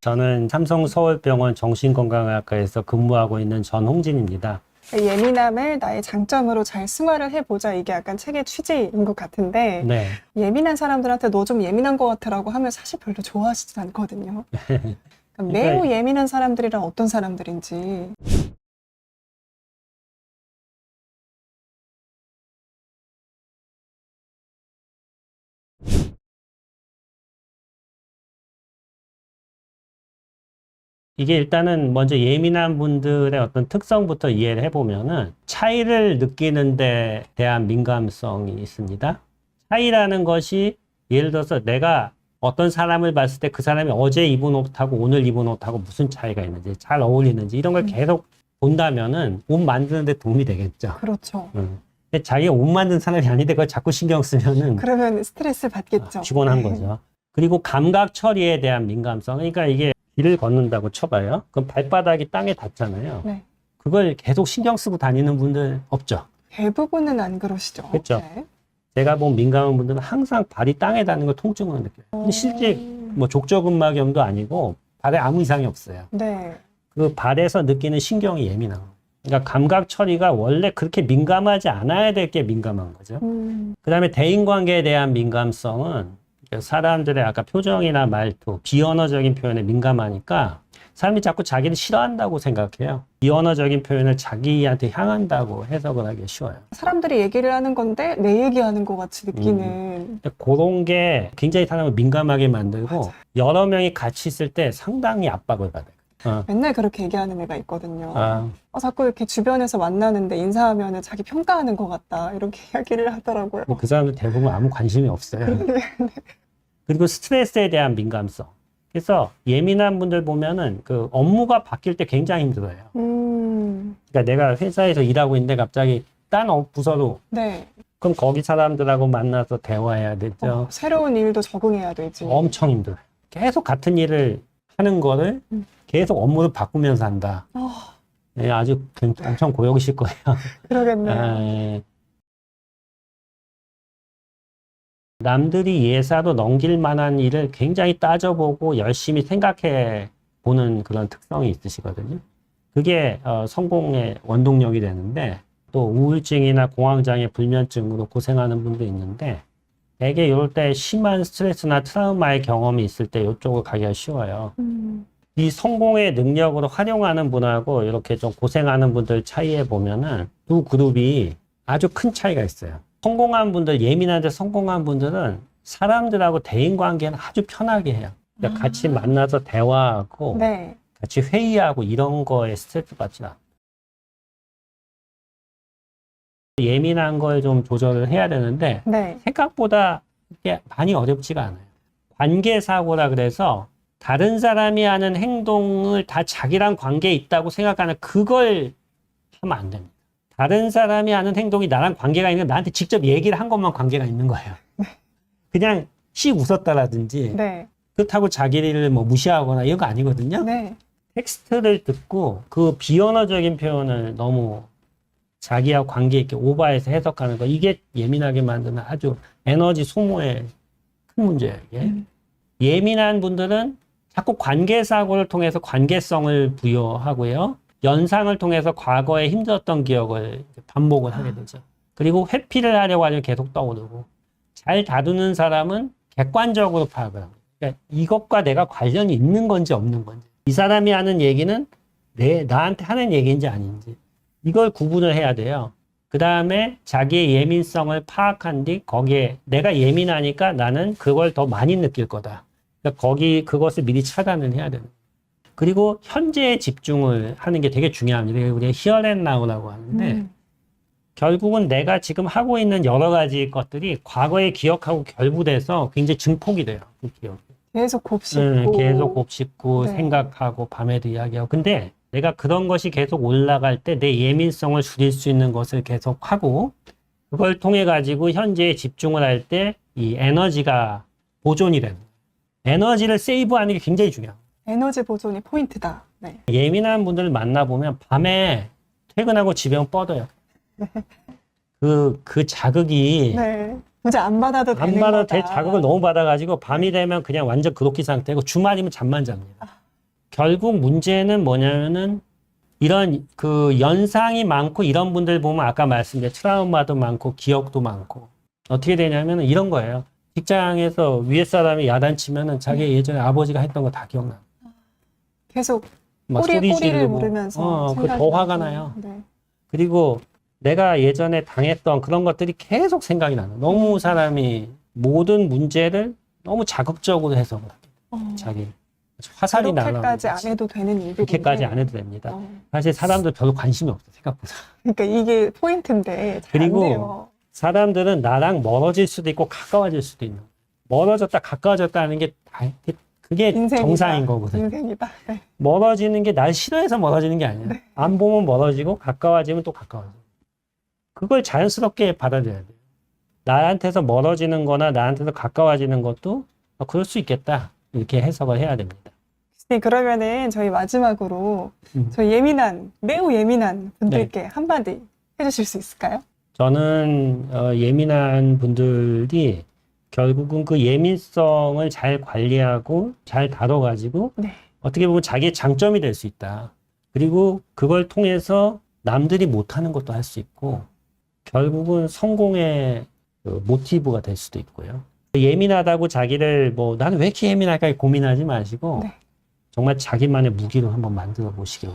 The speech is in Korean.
저는 삼성 서울병원 정신건강의학과에서 근무하고 있는 전홍진입니다. 예민함을 나의 장점으로 잘 승화를 해보자. 이게 약간 책의 취지인 것 같은데 네. 예민한 사람들한테 너 좀 예민한 것 같아라고 하면 사실 별로 좋아하시지 않거든요. 그러니까 매우 예민한 사람들이란 어떤 사람들인지. 이게 일단은 먼저 예민한 분들의 어떤 특성부터 이해를 해보면은 차이를 느끼는 데 대한 민감성이 있습니다. 차이라는 것이 예를 들어서 내가 어떤 사람을 봤을 때 그 사람이 어제 입은 옷하고 오늘 입은 옷하고 무슨 차이가 있는지, 잘 어울리는지 이런 걸 계속 본다면은 옷 만드는 데 도움이 되겠죠. 그렇죠. 근데 자기가 옷 만든 사람이 아닌데 그걸 자꾸 신경 쓰면은 그러면 스트레스 받겠죠. 피곤한 거죠. 그리고 감각 처리에 대한 민감성. 그러니까 이게 길을 걷는다고 쳐봐요. 그럼 발바닥이 땅에 닿잖아요. 네. 그걸 계속 신경 쓰고 다니는 분들 없죠. 대부분은 안 그러시죠. 그렇죠. 네. 제가 본 민감한 분들은 항상 발이 땅에 닿는 걸 통증으로 느껴요. 근데 실제 뭐 족저근막염도 아니고 발에 아무 이상이 없어요. 네. 그 발에서 느끼는 신경이 예민한 거예요. 그러니까 감각 처리가 원래 그렇게 민감하지 않아야 될 게 민감한 거죠. 그다음에 대인관계에 대한 민감성은 사람들의 아까 표정이나 말투, 비언어적인 표현에 민감하니까 사람이 자꾸 자기를 싫어한다고 생각해요. 비언어적인 표현을 자기한테 향한다고 해석을 하기 쉬워요. 사람들이 얘기를 하는 건데 내 얘기하는 것 같이 느끼는. 그런 게 굉장히 사람을 민감하게 만들고 여러 명이 같이 있을 때 상당히 압박을 받아요. 맨날 그렇게 얘기하는 애가 있거든요. 아, 자꾸 이렇게 주변에서 만나는데 인사하면은 자기 평가하는 것 같다. 이렇게 이야기를 하더라고요. 그 사람들 대부분 아무 관심이 없어요. 그리고 스트레스에 대한 민감성. 그래서 예민한 분들 보면은 그 업무가 바뀔 때 굉장히 힘들어요. 그러니까 내가 회사에서 일하고 있는데 갑자기 딴 부서로 네. 그럼 거기 사람들하고 만나서 대화해야 되죠. 새로운 일도 적응해야 되지. 엄청 힘들어요. 계속 같은 일을 하는 거를 계속 업무를 바꾸면서 한다. 네, 아주 엄청 고역이실 거예요. 그러겠네요. 남들이 예사로 넘길 만한 일을 굉장히 따져보고 열심히 생각해 보는 그런 특성이 있으시거든요. 그게 성공의 원동력이 되는데 또 우울증이나 공황장애 불면증으로 고생하는 분도 있는데 되게 이럴 때 심한 스트레스나 트라우마의 경험이 있을 때 이쪽으로 가기가 쉬워요. 이 성공의 능력으로 활용하는 분하고 이렇게 좀 고생하는 분들 차이에 보면은 두 그룹이 아주 큰 차이가 있어요. 성공한 분들, 예민한데 성공한 분들은 사람들하고 대인관계는 아주 편하게 해요. 그러니까 같이 만나서 대화하고 네. 같이 회의하고 이런 거에 스트레스 받지 않아요. 예민한 걸 좀 조절을 해야 되는데 네. 생각보다 이게 많이 어렵지가 않아요. 관계사고라 그래서 다른 사람이 하는 행동을 다 자기랑 관계 있다고 생각하는 그걸 하면 안 됩니다. 다른 사람이 하는 행동이 나랑 관계가 있는 나한테 직접 얘기를 한 것만 관계가 있는 거예요. 그냥 씩 웃었다라든지 네. 그렇다고 자기를 뭐 무시하거나 이런 거 아니거든요. 네. 텍스트를 듣고 그 비언어적인 표현을 너무 자기와 관계 있게 오버해서 해석하는 거 이게 예민하게 만드는 아주 에너지 소모의 큰 문제예요. 이게. 예민한 분들은 자꾸 관계사고를 통해서 관계성을 부여하고요. 연상을 통해서 과거에 힘들었던 기억을 반복을 하게 되죠. 그리고 회피를 하려고 하면 계속 떠오르고 잘 다루는 사람은 객관적으로 파악을 합니다. 그러니까 이것과 내가 관련이 있는 건지 없는 건지 이 사람이 하는 얘기는 나한테 하는 얘기인지 아닌지 이걸 구분을 해야 돼요. 그 다음에 자기의 예민성을 파악한 뒤 거기에 내가 예민하니까 나는 그걸 더 많이 느낄 거다. 그러니까 그것을 미리 차단을 해야 되는 거예요. 그리고 현재에 집중을 하는 게 되게 중요합니다. 우리가 here and now라고 하는데 결국은 내가 지금 하고 있는 여러 가지 것들이 과거에 기억하고 결부돼서 굉장히 증폭이 돼요. 그 기억이. 계속 곱씹고. 계속 곱씹고 네. 생각하고 밤에도 이야기하고. 근데 내가 그런 것이 계속 올라갈 때 내 예민성을 줄일 수 있는 것을 계속 하고 그걸 통해 가지고 현재에 집중을 할 때 이 에너지가 보존이 되는 거예요. 에너지를 세이브하는 게 굉장히 중요해요. 에너지 보존이 포인트다. 네. 예민한 분들을 만나보면 밤에 퇴근하고 집에 오면 뻗어요. 그 자극이 네. 굳이 안 받아도 되는 안 받아도 거다. 될 자극을 너무 받아가지고 밤이 되면 그냥 완전 그로기 상태고 주말이면 잠만 잡니다. 결국 문제는 뭐냐면은 이런 그 연상이 많고 이런 분들 보면 아까 말씀드린 트라우마도 많고 기억도 많고 어떻게 되냐면은 이런 거예요. 직장에서 위에 사람이 야단치면은 자기 예전에 아버지가 했던 거 다 기억나. 계속 막 소리 꼬리를 지르고 물으면서 그 생각이 더 화가 나고. 나요. 네. 그리고 내가 예전에 당했던 그런 것들이 계속 생각이 나는. 너무 사람이 모든 문제를 너무 자극적으로 해석을 하게. 자기 화살이 날아오는 그렇게까지 안 거지. 해도 되는 일들인데. 그렇게까지 안 해도 됩니다. 어. 사실 사람들 별로 관심이 없어 생각보다. 그러니까 이게 포인트인데 잘 안 그리고 돼요. 사람들은 나랑 멀어질 수도 있고 가까워질 수도 있는 거예요. 멀어졌다 가까워졌다 하는 게 그게 인생이다. 정상인 거거든요. 인생이다. 네. 멀어지는 게 날 싫어해서 멀어지는 게 아니야. 네. 안 보면 멀어지고 가까워지면 또 가까워져. 그걸 자연스럽게 받아들여야 돼요. 나한테서 멀어지는 거나 나한테서 가까워지는 것도 그럴 수 있겠다. 이렇게 해석을 해야 됩니다. 네, 그러면은 저희 마지막으로 음. 저희 매우 예민한 분들께 한마디 해주실 수 있을까요? 저는 예민한 분들이 결국은 그 예민성을 잘 관리하고 잘 다뤄가지고 네. 어떻게 보면 자기의 장점이 될 수 있다. 그리고 그걸 통해서 남들이 못하는 것도 할 수 있고 결국은 성공의 그 모티브가 될 수도 있고요. 예민하다고 자기를 뭐 나는 왜 이렇게 예민할까 고민하지 마시고 네. 정말 자기만의 무기로 한번 만들어 보시길